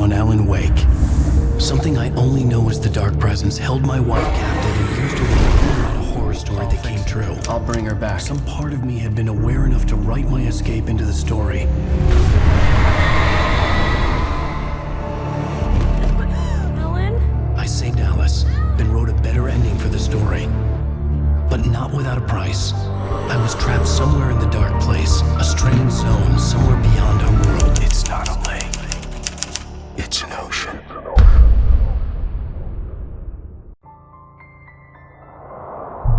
on Alan Wake. Something I only know as the Dark Presence held my wife captive and used her to write a horror story that came true. I'll bring her back. Some part of me had been aware enough to write my escape into the story. Alan? I saved Alice, then wrote a better ending for the story. But not without a price. I was trapped somewhere in the dark place, a strange zone somewhere beyond our world. It's not a lake. It's an ocean.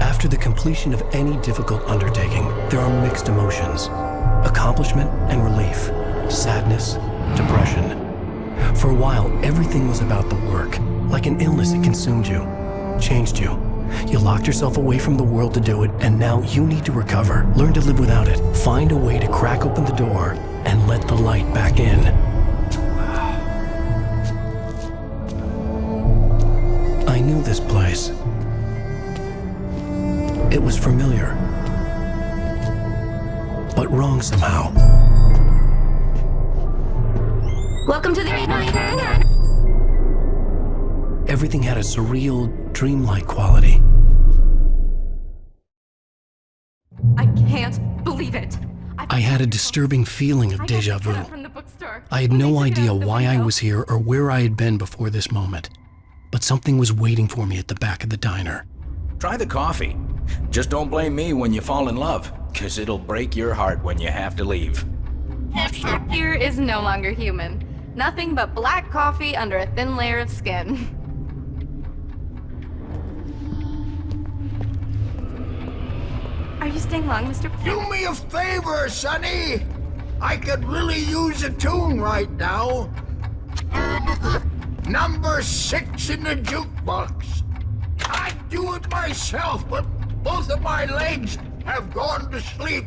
After the completion of any difficult undertaking, there are mixed emotions. Accomplishment and relief. Sadness, depression. For a while, everything was about the work. Like an illness, it consumed you, changed you. You locked yourself away from the world to do it, and now you need to recover. Learn to live without it. Find a way to crack open the door and let the light back in. I knew this place. It was familiar, but wrong somehow. Welcome to the Everything had a surreal, dreamlike quality. I can't believe it. I had a disturbing feeling of déjà vu. I had no idea why I was here or where I had been before this moment, but something was waiting for me at the back of the diner. Try the coffee. Just don't blame me when you fall in love, 'cause it'll break your heart when you have to leave. Here is no longer human. Nothing but black coffee under a thin layer of skin. Are you staying long, Mr. Do me a favor, Sonny! I could really use a tune right now. Number 6 in the jukebox. I'd do it myself, but both of my legs have gone to sleep.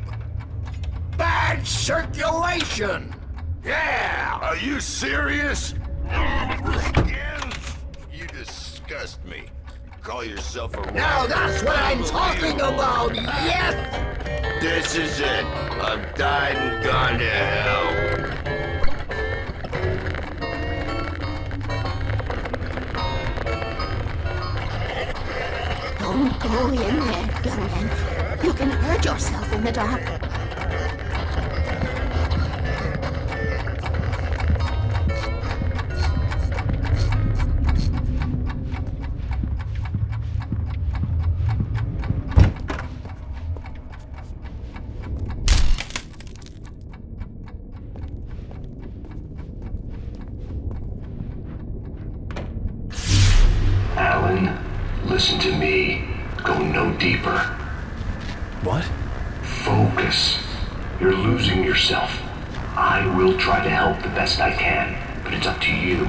Bad circulation. Yeah! Are you serious? Again? You disgust me. Call yourself a Now that's what I'm talking about, yes! This is it. I've died and gone to hell. Don't go in there, young man. You can hurt yourself in the dark. Alan, listen to me. Go no deeper. What? Focus. You're losing yourself. I will try to help the best I can, but it's up to you.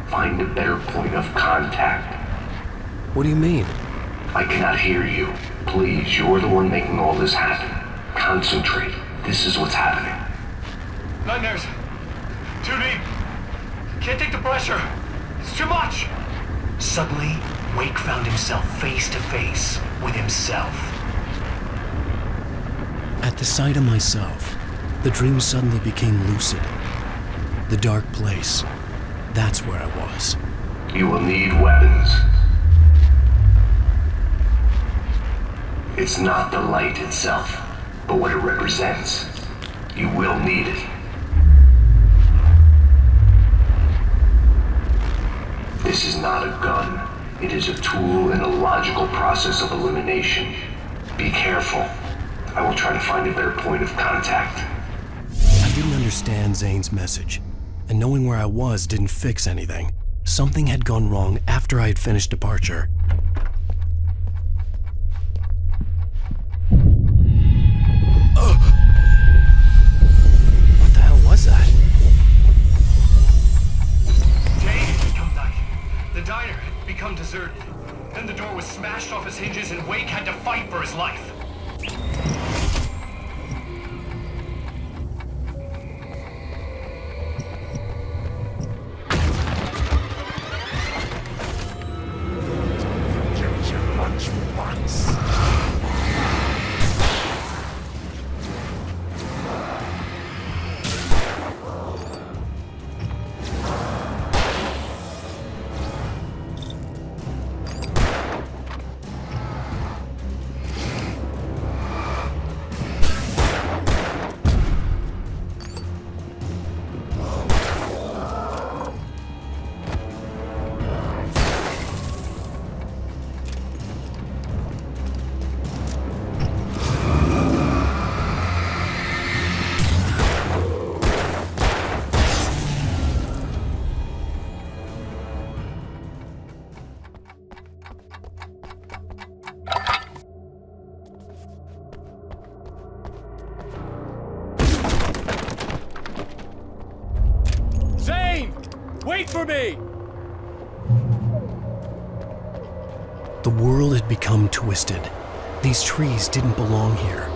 Find a better point of contact. What do you mean? I cannot hear you. Please, you're the one making all this happen. Concentrate. This is what's happening. Nightmares. Too deep. Can't take the pressure. It's too much. Suddenly, Wake found himself face to face with himself. At the sight of myself, the dream suddenly became lucid. The dark place. That's where I was. You will need weapons. It's not the light itself, but what it represents. You will need it. This is not a gun. It is a tool in a logical process of elimination. Be careful. I will try to find a better point of contact. I didn't understand Zane's message, and knowing where I was didn't fix anything. Something had gone wrong after I had finished departure. What the hell was that? Jane had come back. The diner had become deserted. Then the door was smashed off its hinges and Wake had to fight for his life. Wait for me! The world had become twisted. These trees didn't belong here.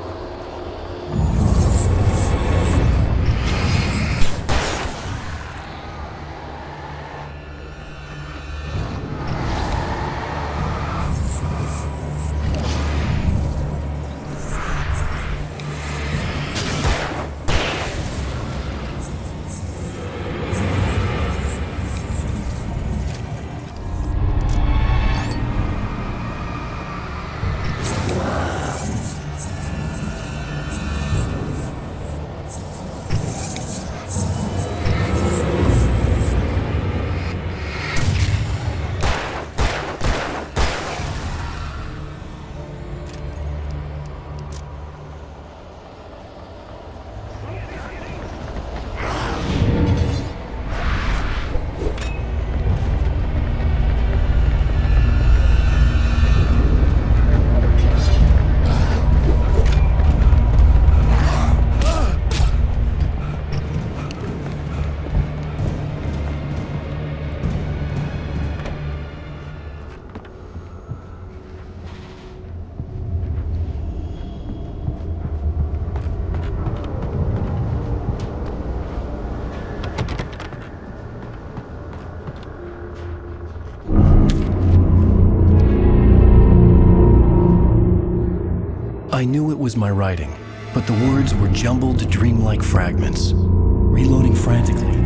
I knew it was my writing, but the words were jumbled, dreamlike fragments. Reloading frantically.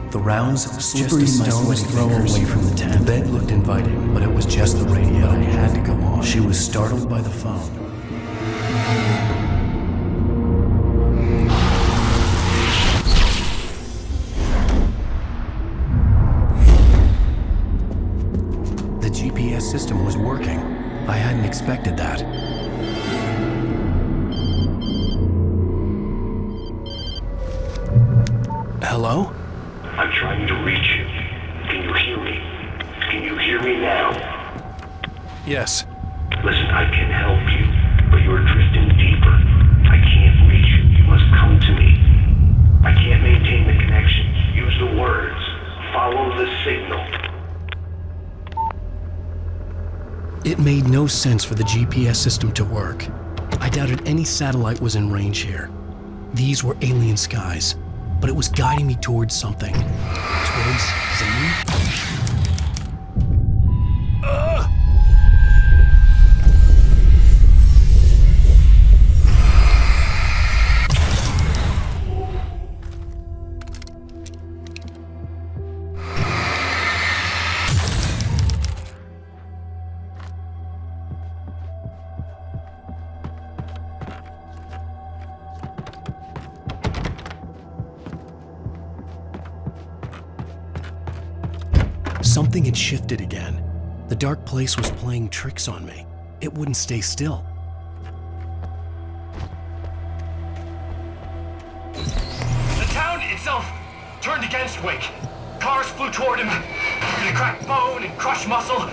The rounds slippery as a stone's throw away from the tent. The bed looked inviting, but it was just the radio. I had to go on. She was startled by the phone. The GPS system was working. I hadn't expected that. Hello? I'm trying to reach you. Can you hear me? Can you hear me now? Yes. Listen, I can help you, but you're drifting deeper. I can't reach you. You must come to me. I can't maintain the connection. Use the words. Follow the signal. It made no sense for the GPS system to work. I doubted any satellite was in range here. These were alien skies, but it was guiding me towards something. Towards Zane? Something had shifted again. The dark place was playing tricks on me. It wouldn't stay still. The town itself turned against Wake. Cars flew toward him. They cracked bone and crushed muscle.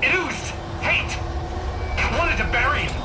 It oozed hate. It wanted to bury him.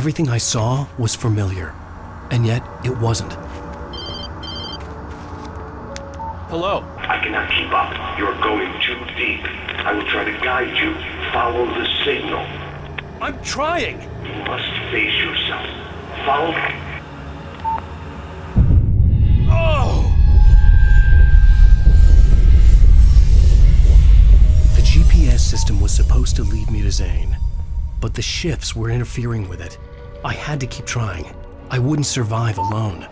Everything I saw was familiar, and yet it wasn't. Hello? I cannot keep up. You're going too deep. I will try to guide you. Follow the signal. I'm trying! You must face yourself. Follow me. Oh! The GPS system was supposed to lead me to Zane, but the shifts were interfering with it. I had to keep trying. I wouldn't survive alone.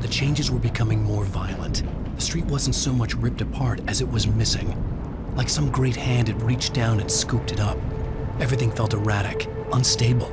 The changes were becoming more violent. The street wasn't so much ripped apart as it was missing. Like some great hand had reached down and scooped it up. Everything felt erratic, unstable.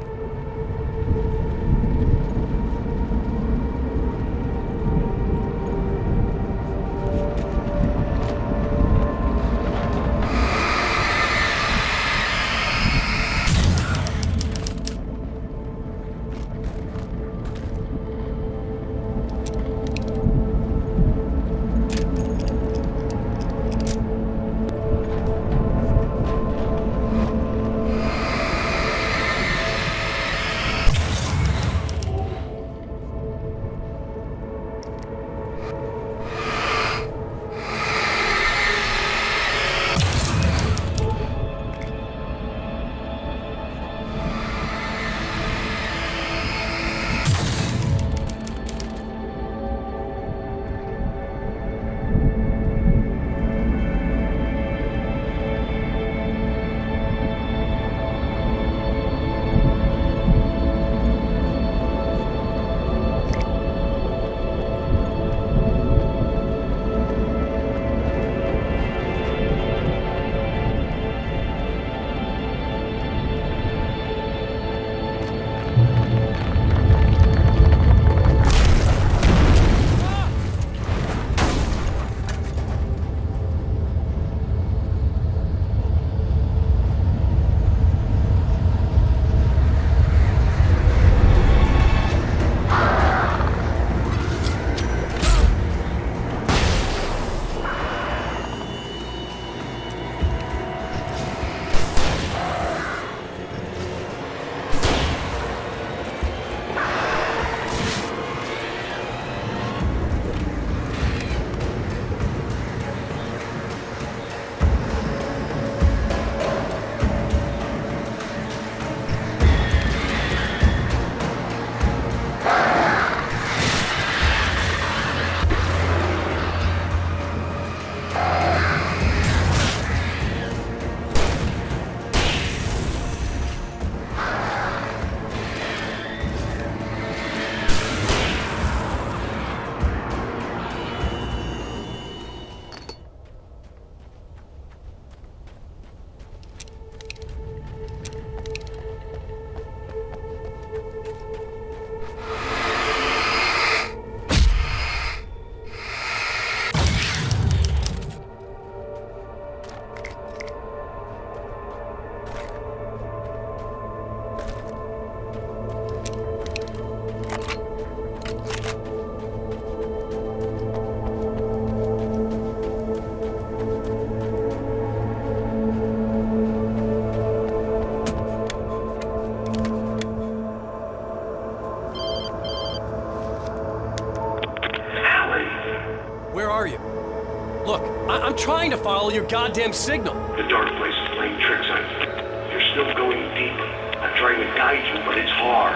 I'm trying to follow your goddamn signal. The dark place is playing tricks on you. You're still going deeper. I'm trying to guide you, but it's hard.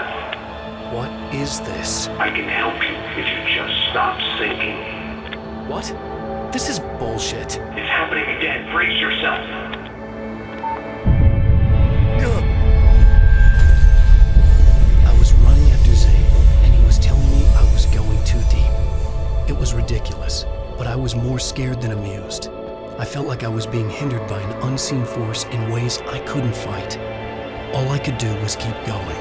What is this? I can help you if you just stop sinking. What? This is bullshit. It's happening again. Brace yourself. I was running after Zane, and he was telling me I was going too deep. It was ridiculous, but I was more scared than amused. I felt like I was being hindered by an unseen force in ways I couldn't fight. All I could do was keep going.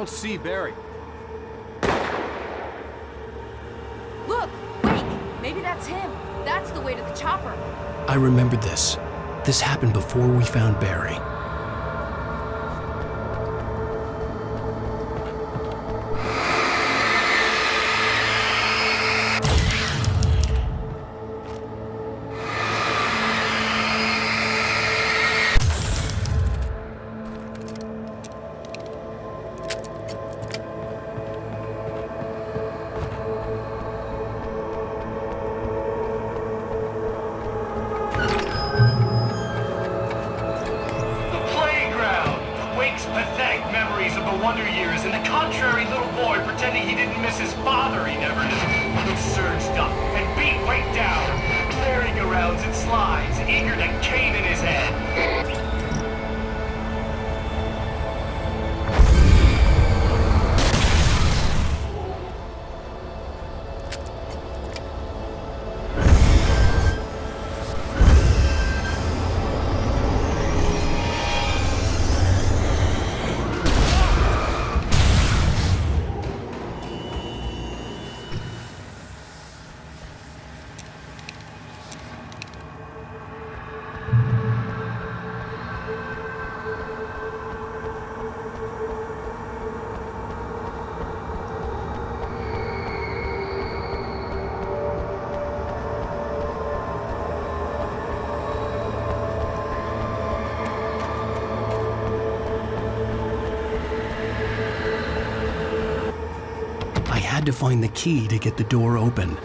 don't see Barry. Look! Wait! Maybe that's him. That's the way to the chopper. I remembered this. This happened before we found Barry. Wonder Years and the contrary little boy pretending he didn't miss his father he never knew. Surged up and beat Wake down, merry-go-rounds and slides, eager to cane in his head. I had to find the key to get the door open.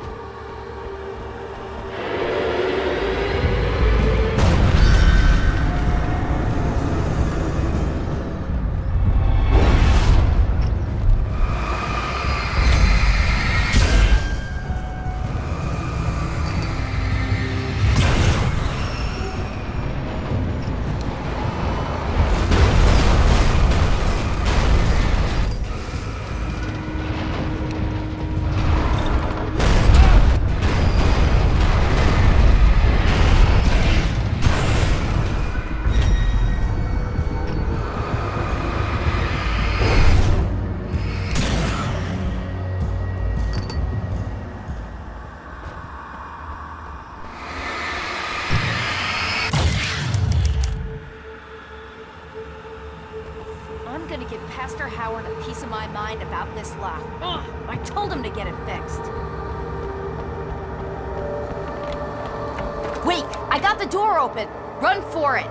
I'm gonna give Pastor Howard a piece of my mind about this lock. Ugh, I told him to get it fixed. Wait! I got the door open! Run for it!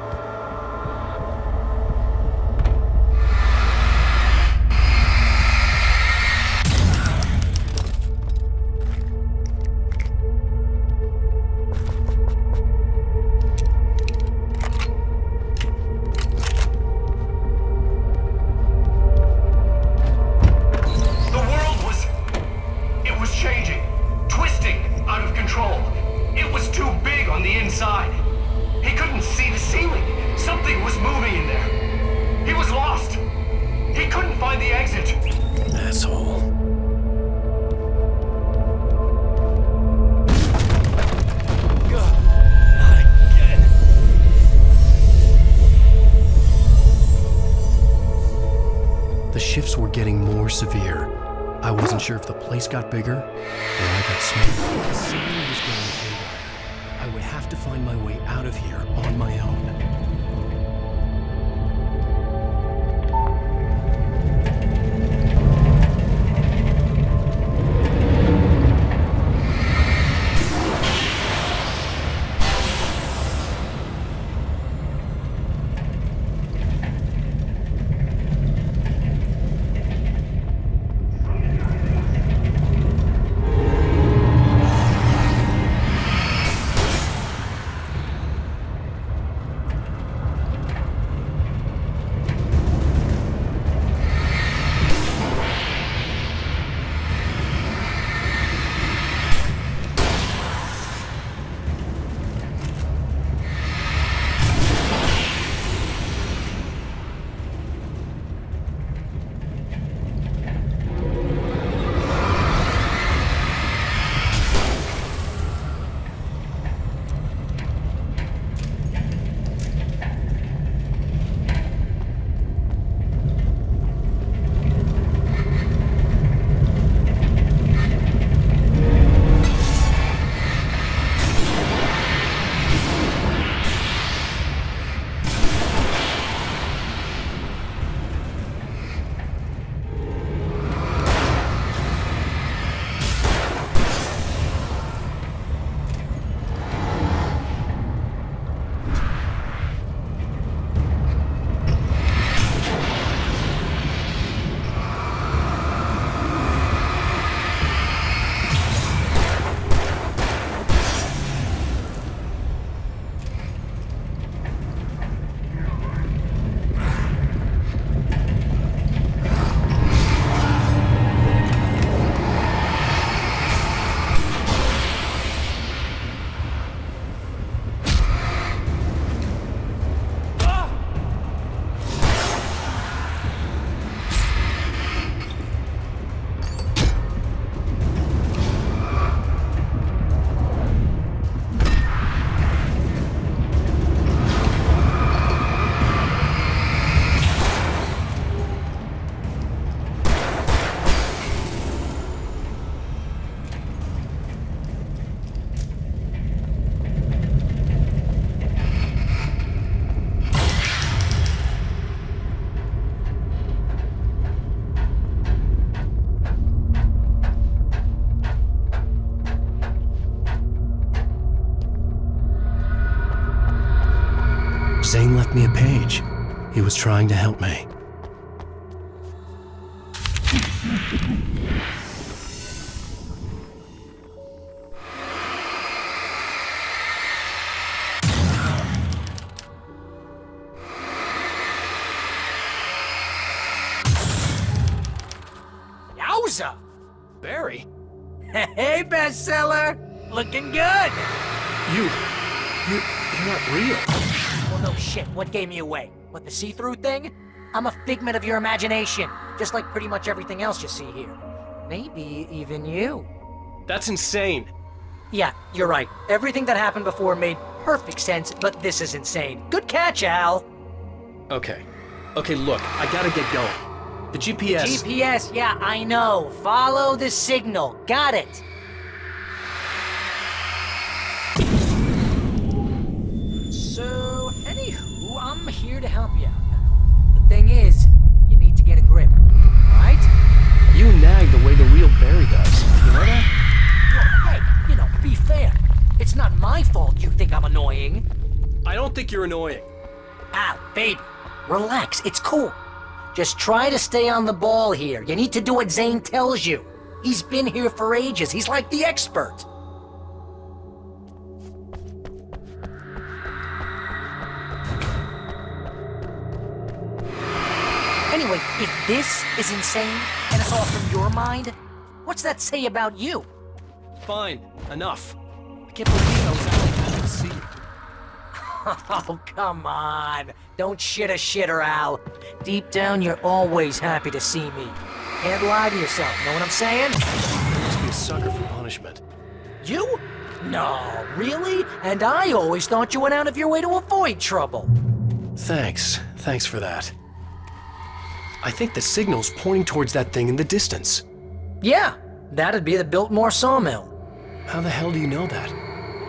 The shifts were getting more severe. I wasn't sure if the place got bigger or I got smaller. The signal was going haywire. I would have to find my way out of here on my own. left me a page. He was trying to help me. Yowza! Barry? Hey, bestseller! Looking good! You're not real. Well, no shit. What gave me away? What, the see-through thing? I'm a figment of your imagination, just like pretty much everything else you see here. Maybe even you. That's insane. Yeah, you're right. Everything that happened before made perfect sense, but this is insane. Good catch, Al. Okay, look, I gotta get going. The GPS... GPS, yeah, I know. Follow the signal. Got it. So, anywho, I'm here to help you out. The thing is, you need to get a grip, right? You nag the way the real Barry does. You know that? Well, hey, be fair. It's not my fault you think I'm annoying. I don't think you're annoying. Al, baby, relax, it's cool. Just try to stay on the ball here. You need to do what Zane tells you. He's been here for ages. He's like the expert. Anyway, if this is insane and it's all from your mind, what's that say about you? Fine, enough. I can't believe I was actually happy to see you. Oh, come on. Don't shit a shitter, Al. Deep down, you're always happy to see me. Can't lie to yourself, know what I'm saying? You must be a sucker for punishment. You? No, really? And I always thought you went out of your way to avoid trouble. Thanks for that. I think the signal's pointing towards that thing in the distance. Yeah, that'd be the Biltmore sawmill. How the hell do you know that?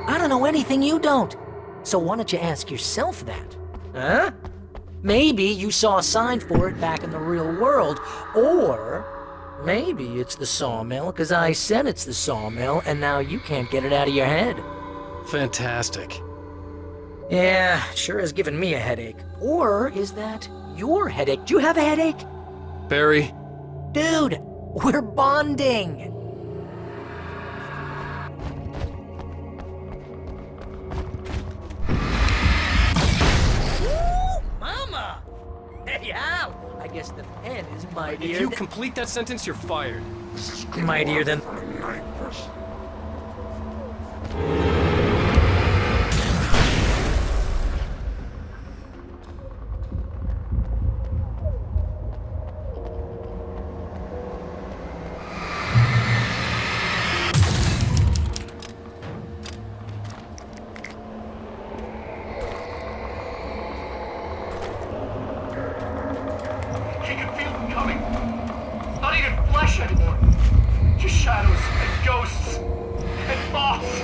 I don't know anything you don't. So why don't you ask yourself that? Huh? Maybe you saw a sign for it back in the real world, or maybe it's the sawmill because I said it's the sawmill and now you can't get it out of your head. Fantastic. Yeah, sure has given me a headache. Or is that your headache? Do you have a headache? Barry? Dude, we're bonding! Mama! Hey, Al! I guess the pen is mightier. If you complete that sentence, you're fired. Mightier than... He can feel them coming. Not even flesh anymore. Just shadows and ghosts and moths.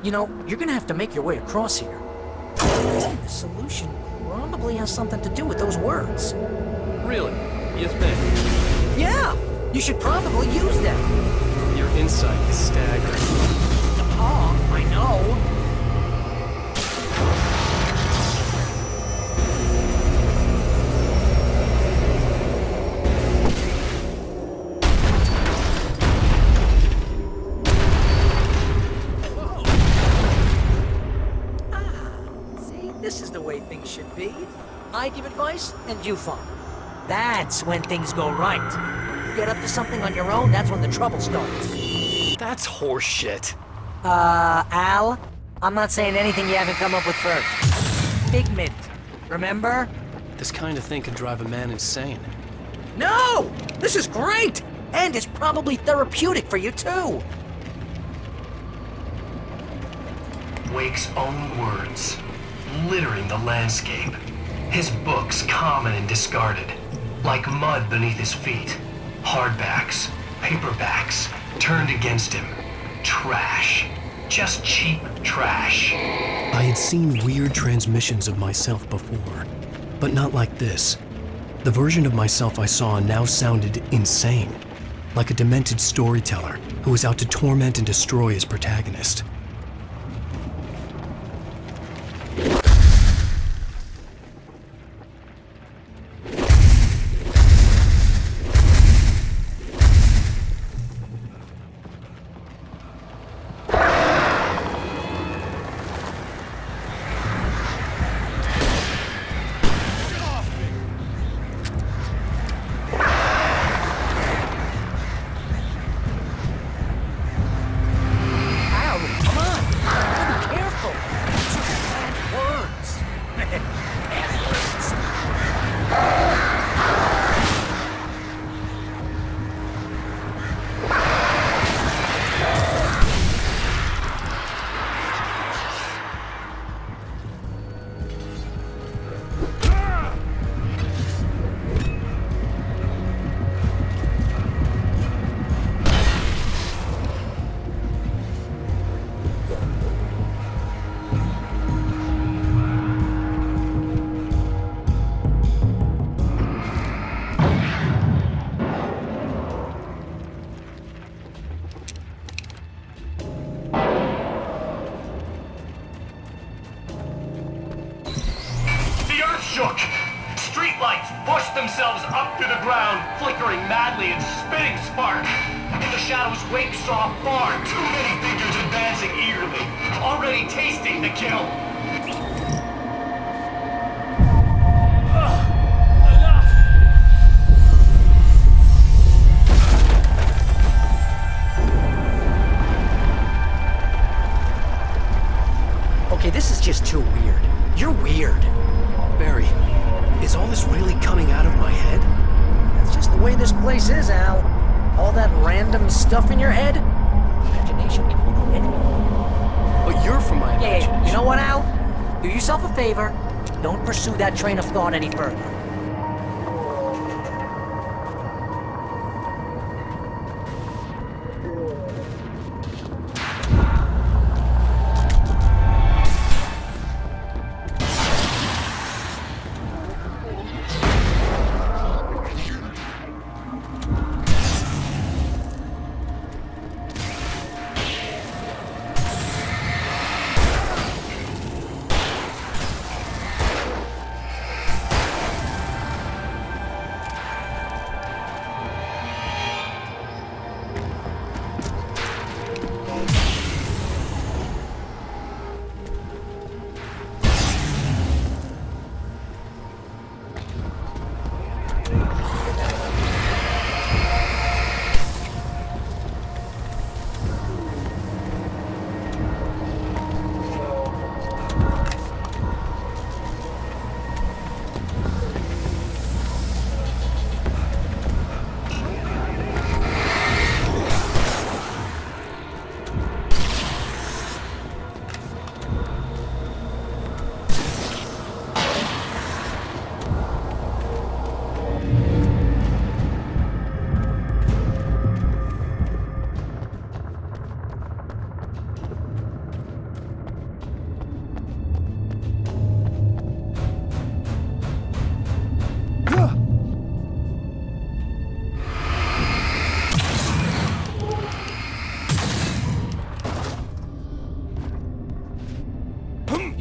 You know, you're gonna have to make your way across here. The solution probably has something to do with those words. Really? You think? Yeah! You should probably use them. Your insight is staggering. Oh, I know. This is the way things should be. I give advice, and you follow. That's when things go right. You get up to something on your own, that's when the trouble starts. That's horseshit. Al? I'm not saying anything you haven't come up with first. Figment, remember? This kind of thing can drive a man insane. No! This is great! And it's probably therapeutic for you, too. Wake's own words, littering the landscape. His books common and discarded, like mud beneath his feet. Hardbacks, paperbacks, turned against him. Trash. Just cheap trash. I had seen weird transmissions of myself before, but not like this. The version of myself I saw now sounded insane, like a demented storyteller who was out to torment and destroy his protagonist. Shook. Streetlights pushed themselves up to the ground, flickering madly and spitting sparks. In the shadows, Wake saw far too many figures advancing eagerly, already tasting the kill. Enough! Okay, this is just too weird. You're weird. Barry, is all this really coming out of my head? That's just the way this place is, Al. All that random stuff in your head? Imagination can be the enemy. But you're from my imagination. Yeah, you know what, Al? Do yourself a favor. Don't pursue that train of thought any further.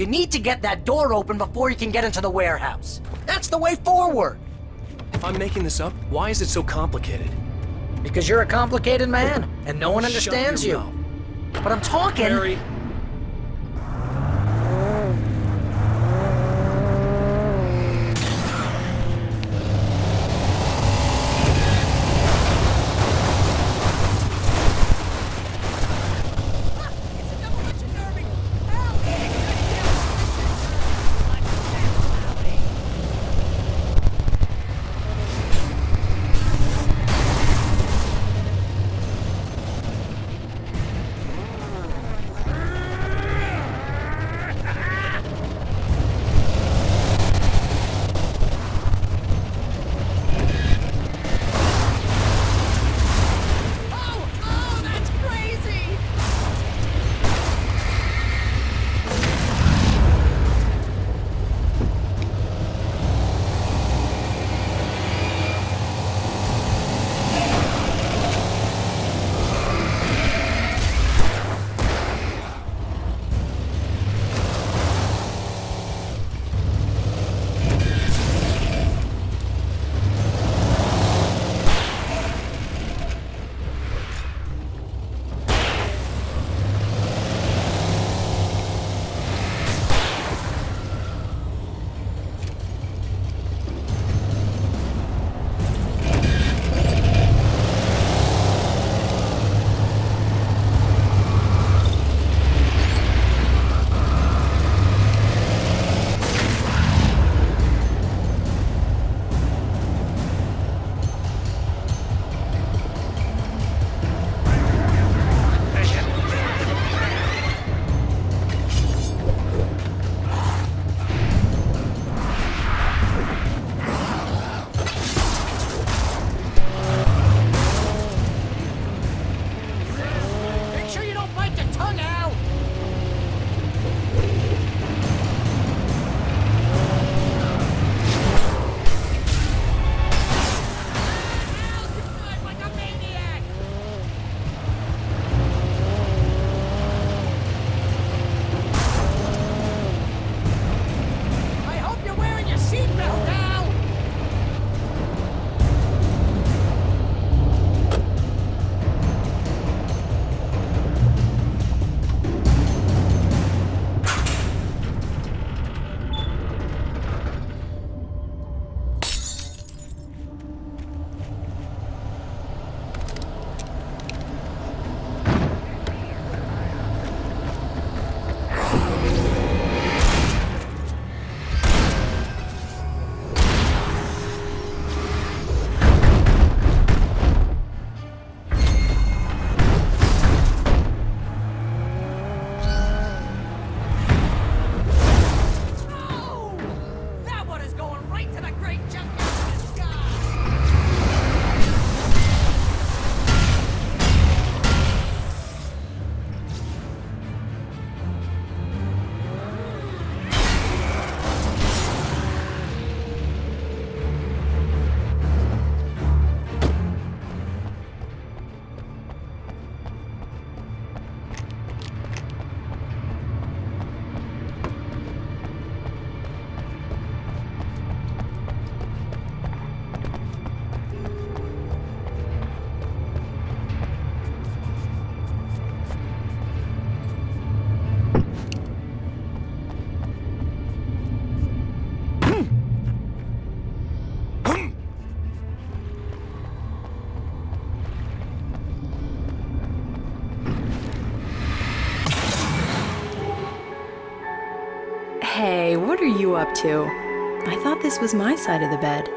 You need to get that door open before you can get into the warehouse. That's the way forward. If I'm making this up, why is it so complicated? Because you're a complicated man, and no one understands Shut your you. mouth. But I'm talking... Barry. Hey, what are you up to? I thought this was my side of the bed.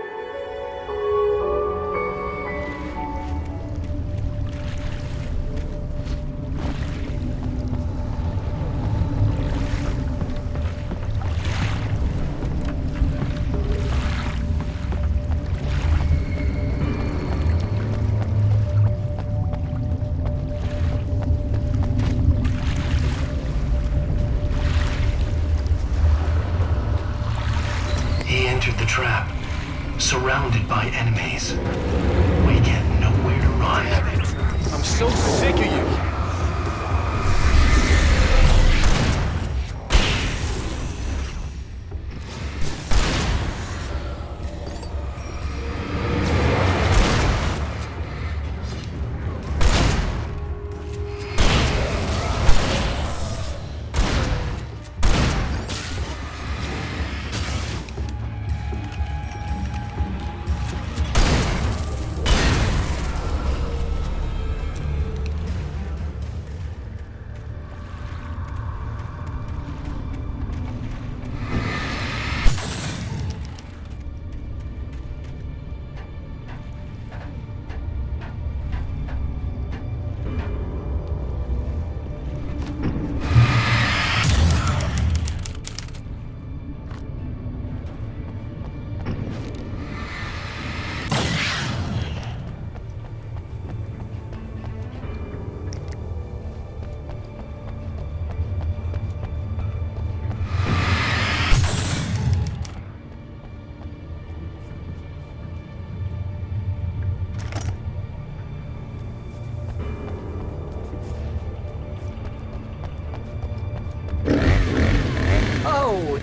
Trap, surrounded by enemies. We get nowhere to run. I'm so sick of you.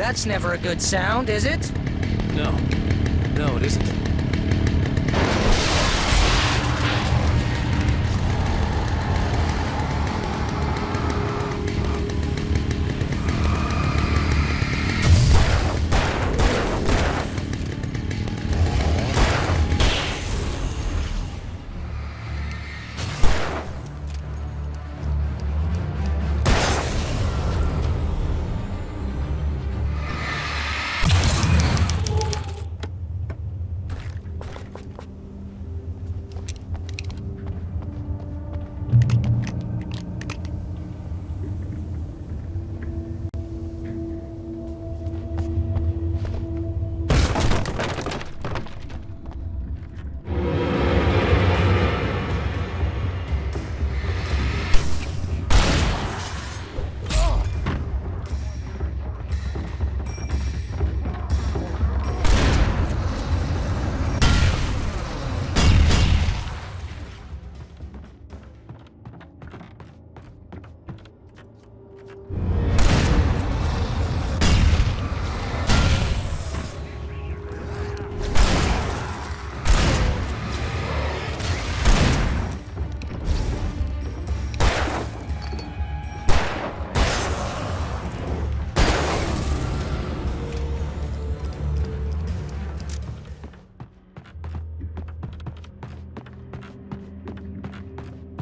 That's never a good sound, is it? No. No, it isn't.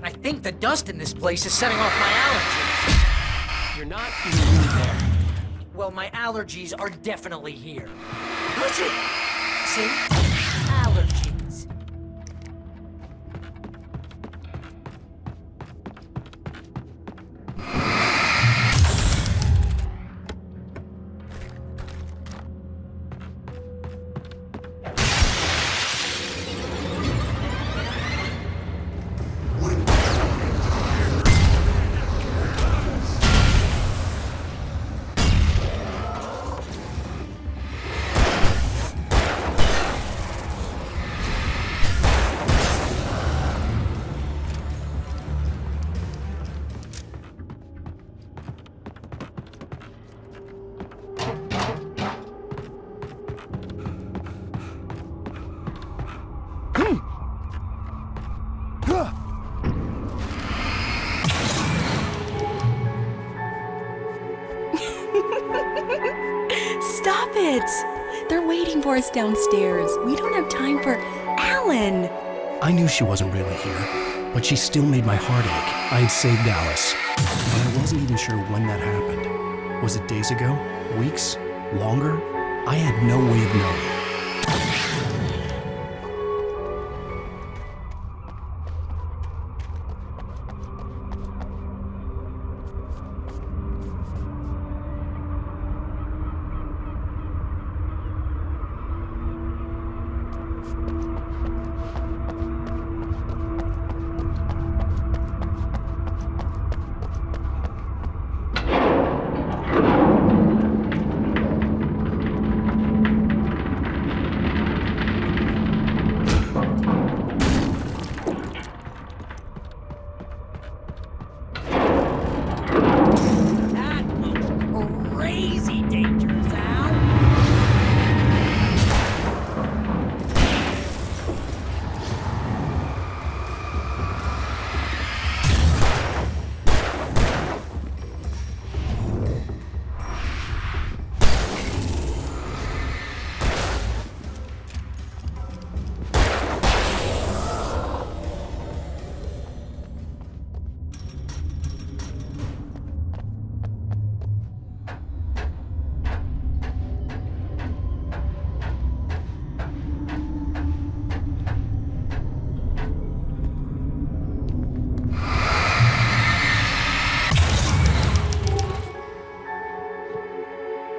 I think the dust in this place is setting off my allergies. You're not really there. Well, my allergies are definitely here. See? Allergies. Stop it! They're waiting for us downstairs. We don't have time for Alan. I knew she wasn't really here, but she still made my heart ache. I had saved Alice, but I wasn't even sure when that happened. Was it days ago? Weeks? Longer? I had no way of knowing.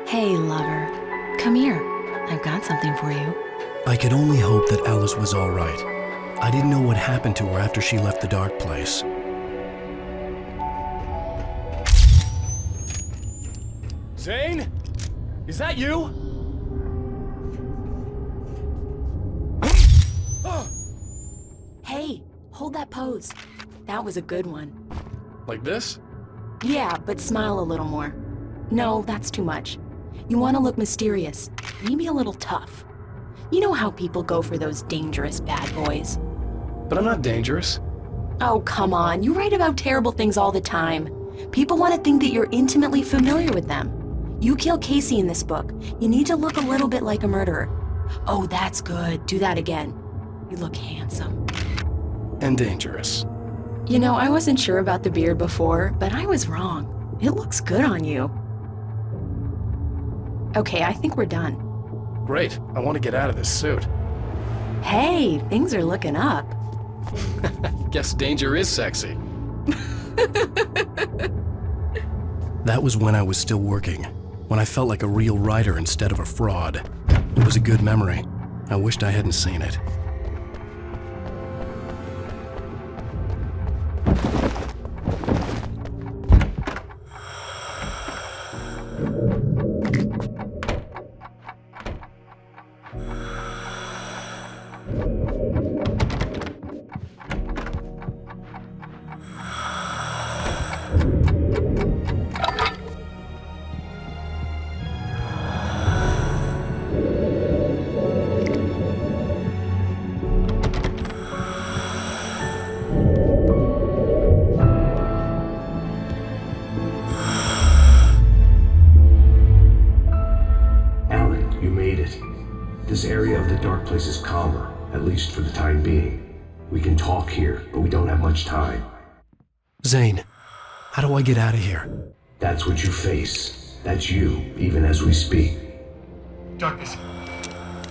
Hey, lover. Come here. I've got something for you. I could only hope that Alice was all right. I didn't know what happened to her after she left the dark place. Zane? Is that you? Hey, hold that pose. That was a good one. Like this? Yeah, but smile a little more. No, that's too much. You want to look mysterious, maybe a little tough. You know how people go for those dangerous bad boys. But I'm not dangerous. Oh, come on. You write about terrible things all the time. People want to think that you're intimately familiar with them. You kill Casey in this book. You need to look a little bit like a murderer. Oh, that's good. Do that again. You look handsome. And dangerous. You know, I wasn't sure about the beard before, but I was wrong. It looks good on you. Okay, I think we're done. Great. I want to get out of this suit. Hey, things are looking up. Guess danger is sexy. That was when I was still working, when I felt like a real writer instead of a fraud. It was a good memory. I wished I hadn't seen it. This area of the dark place is calmer, at least for the time being. We can talk here, but we don't have much time. Zane, how do I get out of here? That's what you face. That's you, even as we speak. Darkness.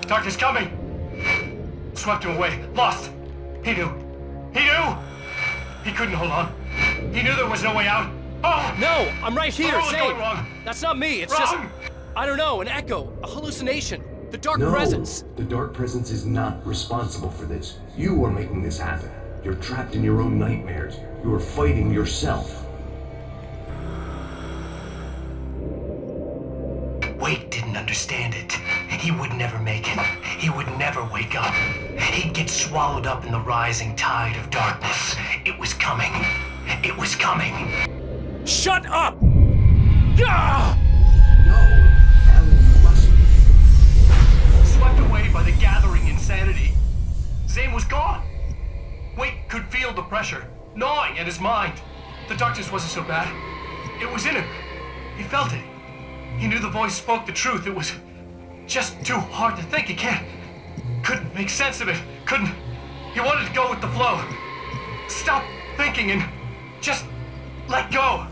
Darkness coming! Swept him away. Lost. He knew. He knew! He couldn't hold on. He knew there was no way out. Oh! No! I'm right here, What was Zane! going wrong? That's not me, it's Wrong! just... I don't know, an echo, a hallucination. The dark No, presence. the dark presence is not responsible for this. You are making this happen. You're trapped in your own nightmares. You are fighting yourself. Wake didn't understand it. He would never make it. He would never wake up. He'd get swallowed up in the rising tide of darkness. It was coming. It was coming. Shut up! Ah! Swept away by the gathering insanity. Zane was gone. Wake could feel the pressure, gnawing at his mind. The darkness wasn't so bad. It was in him. He felt it. He knew the voice spoke the truth. It was just too hard to think. He couldn't make sense of it. He wanted to go with the flow. Stop thinking and just let go.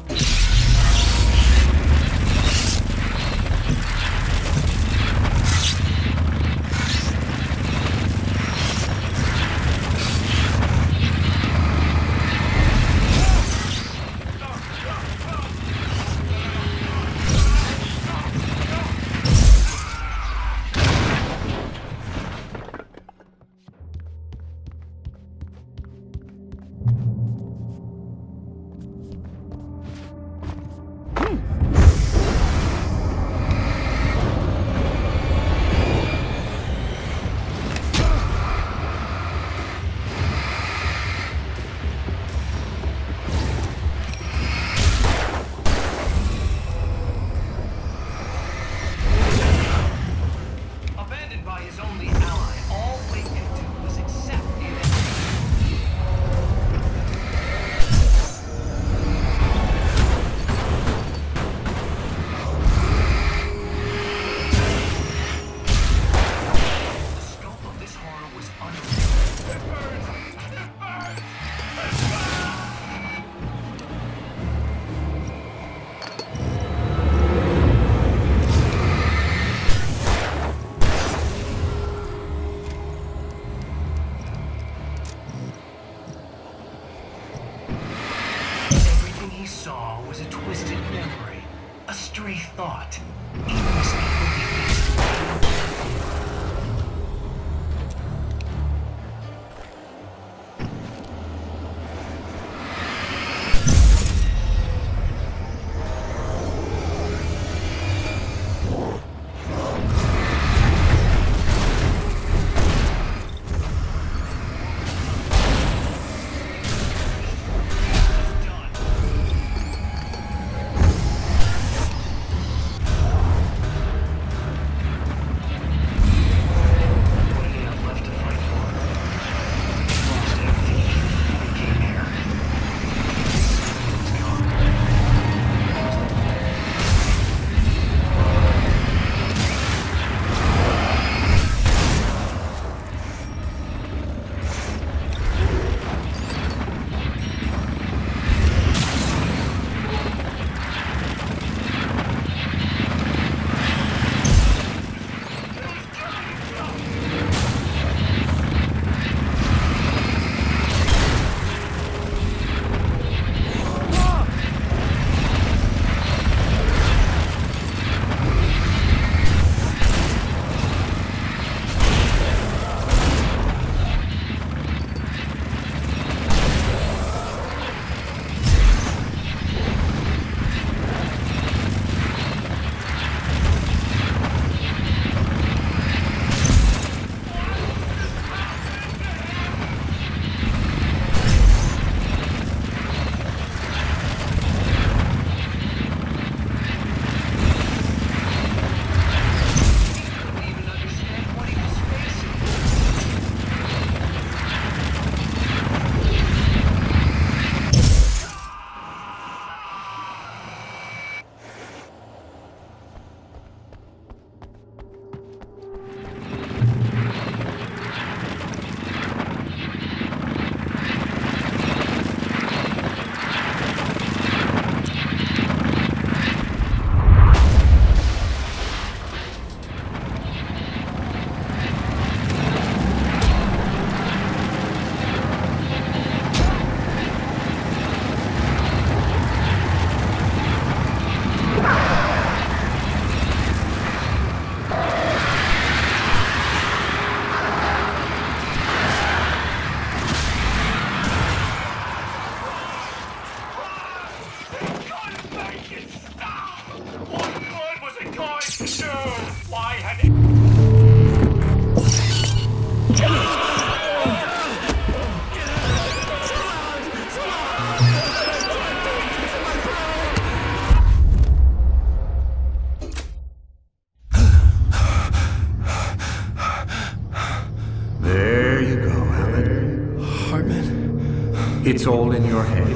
There you go, Alan. Hartman. It's all in your head.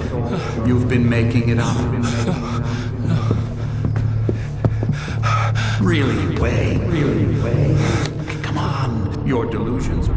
You've been making it up. Really, Wayne. Come on. Your delusions.